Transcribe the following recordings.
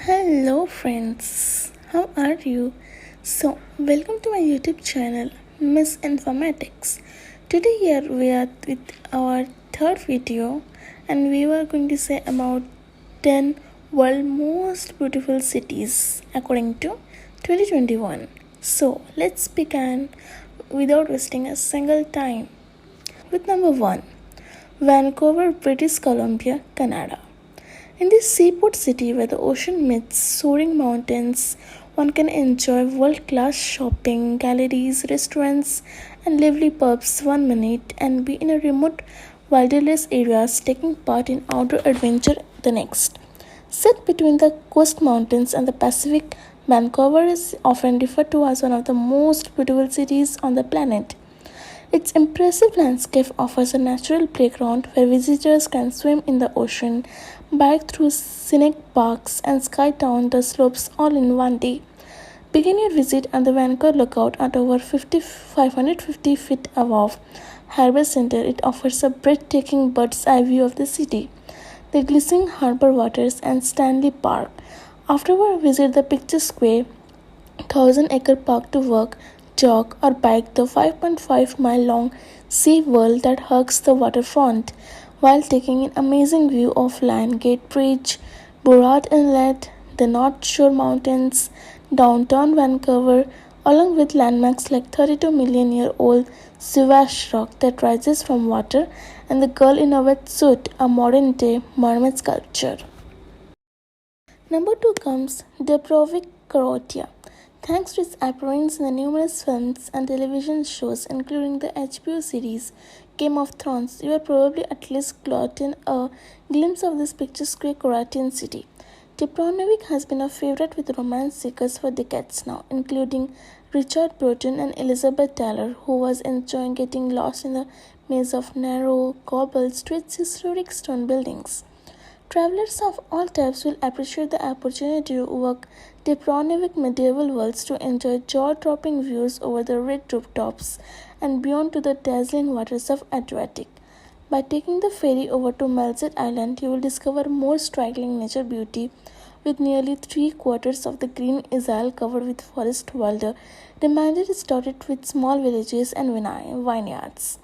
Hello, friends. How are you? Welcome to my YouTube channel, Miss Informatics. Today, here we are with our third video, and we were going to say about 10 world most beautiful cities according to 2021. So, let's begin without wasting a single time with number 1, Vancouver, British Columbia, Canada. In this seaport city where the ocean meets soaring mountains, one can enjoy world class shopping, galleries, restaurants, and lively pubs one minute and be in a remote wilderness areas taking part in outdoor adventure the next. Set between the coast mountains and the Pacific, Vancouver is often referred to as one of the most beautiful cities on the planet. Its impressive landscape offers a natural playground where visitors can swim in the ocean, bike through scenic parks, and sky down the slopes all in one day. Begin your visit at the Vancouver Lookout at over 550 feet above Harbour Centre. It offers a breathtaking bird's eye view of the city, the glistening harbour waters, and Stanley Park. Afterward, visit the picturesque 1,000-acre park to walk, jog, or bike the 5.5-mile long sea world that hugs the waterfront, while taking an amazing view of Lion Gate Bridge, Burrard Inlet, the North Shore Mountains, downtown Vancouver, along with landmarks like 32-million-year-old Siwash Rock that rises from water and the girl in a wetsuit, a modern-day mermaid sculpture. Number 2 comes Dubrovnik, Croatia. Thanks to its appearance in the numerous films and television shows, including the HBO series Game of Thrones, you are probably at least gotten a glimpse of this picturesque Croatian city. Dubrovnik has been a favorite with romance seekers for decades now, including Richard Burton and Elizabeth Taylor, who was enjoying getting lost in the maze of narrow, cobbled streets, historic stone buildings. Travelers of all types will appreciate the opportunity to walk Dubrovnik medieval worlds to enjoy jaw-dropping views over the red rooftops and beyond to the dazzling waters of Adriatic. By taking the ferry over to Malzet Island, you will discover more striking nature beauty with nearly three-quarters of the green isle covered with forest, while the remainder is dotted with small villages and vineyards.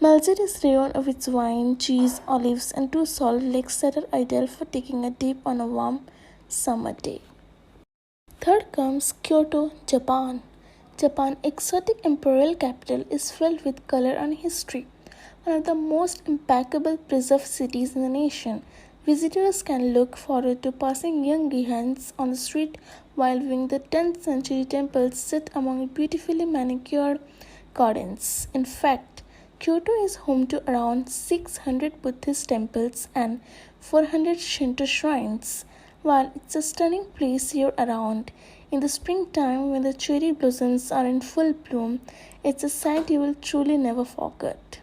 Malzet is renowned for its wine, cheese, olives, and two salt lakes that are ideal for taking a dip on a warm summer day. Third comes Kyoto, Japan. Japan's exotic imperial capital is filled with color and history. One of the most impeccable preserved cities in the nation, visitors can look forward to passing young Gehans on the street while viewing the 10th century temples set among beautifully manicured gardens. In fact, Kyoto is home to around 600 Buddhist temples and 400 Shinto shrines. While it's a stunning place year around, in the springtime when the cherry blossoms are in full bloom, it's a sight you will truly never forget.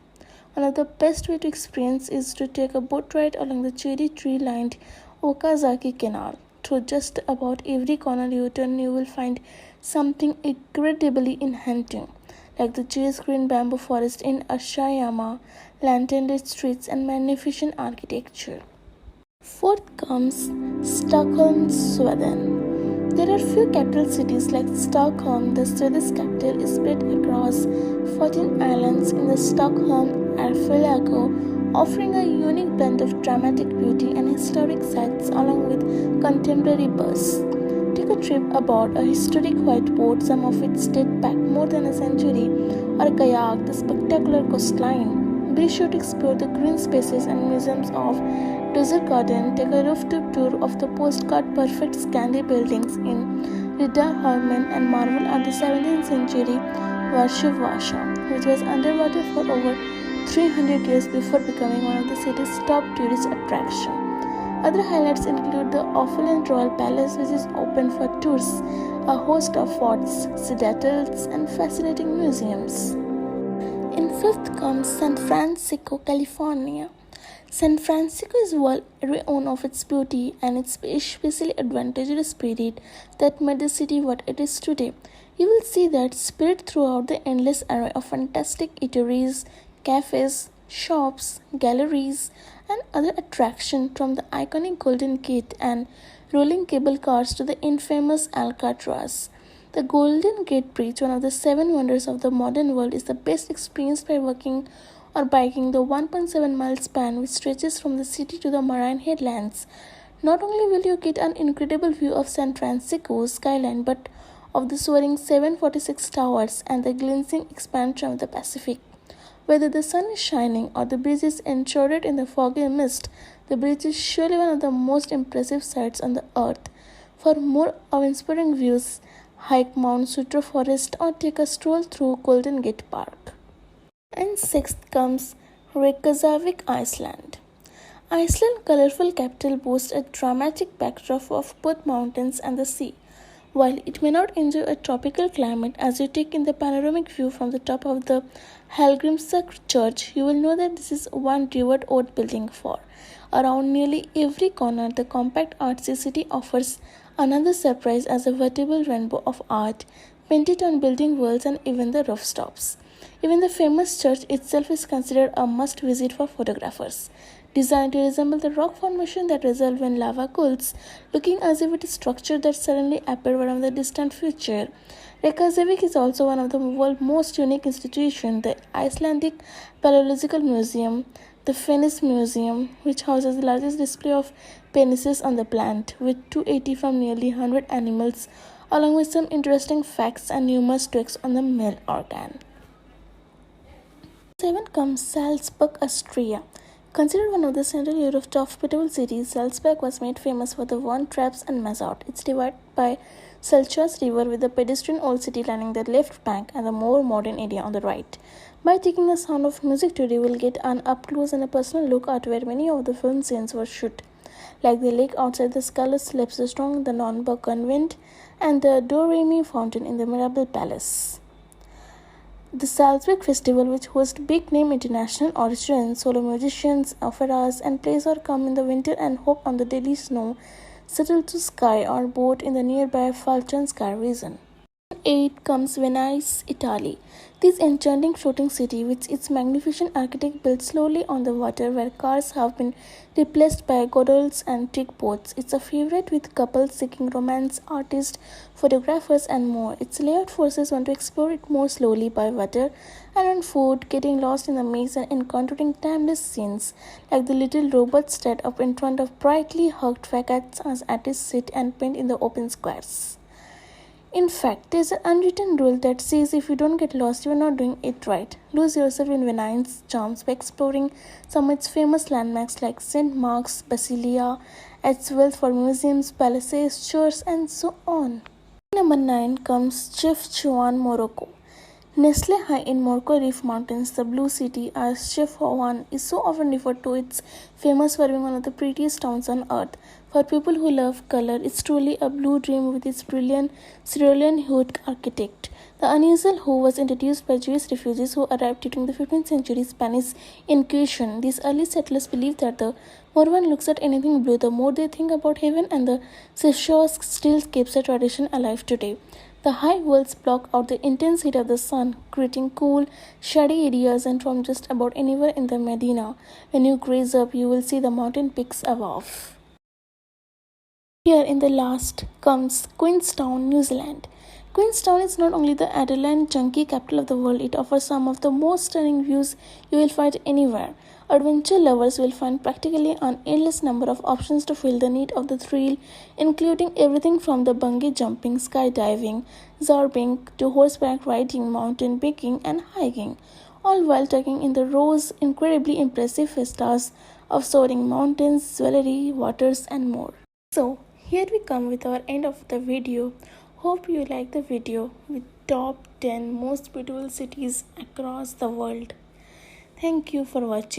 One of the best way to experience is to take a boat ride along the cherry tree-lined Okazaki Canal. Through just about every corner you turn, you will find something incredibly enchanting, like the cheese green bamboo forest in Ashayama, lantern-lit streets, and magnificent architecture. Fourth comes Stockholm, Sweden. There are few capital cities like Stockholm. The Swedish capital is spread across 14 islands in the Stockholm archipelago, offering a unique blend of dramatic beauty and historic sites along with contemporary buzz. Take a trip aboard a historic white boat, some of it date back more than a century, or kayak the spectacular coastline. Be sure to explore the green spaces and museums of Desert Garden. Take a rooftop tour of the postcard perfect Scandi buildings in Riddarholmen and marvel at the 17th century Varsha, which was underwater for over 300 years before becoming one of the city's top tourist attractions. Other highlights include the opulent Royal Palace, which is open for tours, a host of forts, citadels, and fascinating museums. In fifth comes San Francisco, California. San Francisco is well renowned of its beauty and its especially adventurous spirit that made the city what it is today. You will see that spirit throughout the endless array of fantastic eateries, cafes, shops, galleries, and other attractions, from the iconic Golden Gate and rolling cable cars to the infamous Alcatraz. The Golden Gate Bridge, one of the seven wonders of the modern world, is the best experienced by walking or biking the 1.7-mile span which stretches from the city to the marine headlands. Not only will you get an incredible view of San Francisco's skyline, but of the soaring 746 towers and the glistening expansion of the Pacific. Whether the sun is shining or the bridge is enshrouded in the foggy mist, the bridge is surely one of the most impressive sights on the earth. For more awe-inspiring views, hike Mount Sutro Forest or take a stroll through Golden Gate Park. And sixth comes Reykjavik, Iceland. Iceland's colorful capital boasts a dramatic backdrop of both mountains and the sea. While it may not enjoy a tropical climate, as you take in the panoramic view from the top of the Hallgrímskirkja church, you will know that this is one revered old building for. Around nearly every corner, the compact artsy city offers another surprise as a veritable rainbow of art painted on building walls and even the rooftops. Even the famous church itself is considered a must-visit for photographers. Designed to resemble the rock formation that resolve when lava cools, looking as if it is structure that suddenly appeared from the distant future. Reykjavik is also one of the world's most unique institutions, the Icelandic Paleological Museum, the Fennis Museum, which houses the largest display of penises on the planet, with 280 from nearly 100 animals, along with some interesting facts and numerous tweaks on the male organ. 7 comes Salzburg, Austria. Considered one of the Central Europe's hospitable cities, Salzburg was made famous for the wine, traps, and mazout. It's divided by Selchas River with the pedestrian old city lining the left bank and the more modern area on the right. By taking the sound of music today, we'll get an up-close and a personal look at where many of the film scenes were shot, like the lake outside the Scarlet Slips, the Strong, the Nürnberg Convent, and the Doremi Fountain in the Mirabel Palace. The Salzburg Festival, which hosts big-name international orchestras, solo musicians, operas, and plays, are come in the winter and hop on the daily snow, settle to ski or boat in the nearby Falcon-Scar region. 8 comes Venice, Italy. This enchanting floating city, with its magnificent architecture built slowly on the water, where cars have been replaced by gondolas and tugboats. It's a favorite with couples seeking romance, artists, photographers, and more. Its layout forces one to explore it more slowly by water and on foot, getting lost in the maze and encountering timeless scenes, like the little robots stand up in front of brightly hugged facades as artists sit and paint in the open squares. In fact, there's an unwritten rule that says if you don't get lost, you are not doing it right. Lose yourself in Venice's charms by exploring some of its famous landmarks like St. Mark's Basilica, its wealth for museums, palaces, churches, and so on. Number 9 comes Chef Juan, Morocco. Nestle high in Morocco Reef Mountains, the Blue City, as Chef Juan is so often referred to, it's famous for being one of the prettiest towns on earth. For people who love color, it's truly a blue dream with its brilliant cerulean-hued architect. The unusual hue was introduced by Jewish refugees who arrived during the 15th century Spanish Inquisition. These early settlers believed that the more one looks at anything blue, the more they think about heaven, and the seashore still keeps the tradition alive today. The high walls block out the intense heat of the sun, creating cool, shady areas, and from just about anywhere in the Medina, when you gaze up, you will see the mountain peaks above. Here in the last comes Queenstown, New Zealand. Queenstown is not only the adrenaline junkie capital of the world, it offers some of the most stunning views you will find anywhere. Adventure lovers will find practically an endless number of options to feel the need of the thrill, including everything from the bungee jumping, skydiving, zorbing to horseback riding, mountain biking, and hiking, all while taking in the rose, incredibly impressive vistas of soaring mountains, jewelry, waters, and more. So, here we come with our end of the video. Hope you like the video with top 10 most beautiful cities across the world. Thank you for watching.